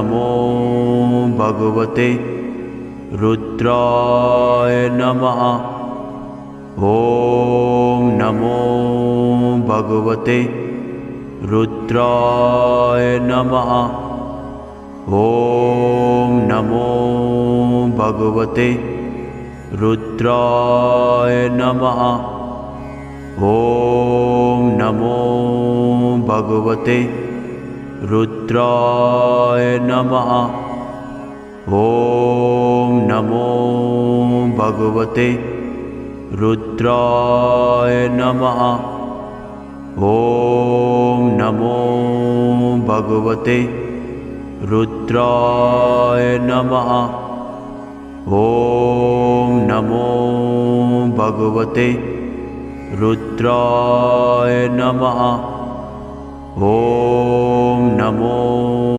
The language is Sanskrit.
नमो भगवते रुद्राय नमः। ॐ नमो भगवते रुद्राय नमः। ॐ नमो भगवते रुद्राय नमः। ॐ नमो भगवते रुद्राय नमः। ॐ नमो भगवते रुद्राय नमः। ॐ नमो भगवते रुद्राय नमः। ॐ नमो भगवते रुद्राय नमः। ॐ नमो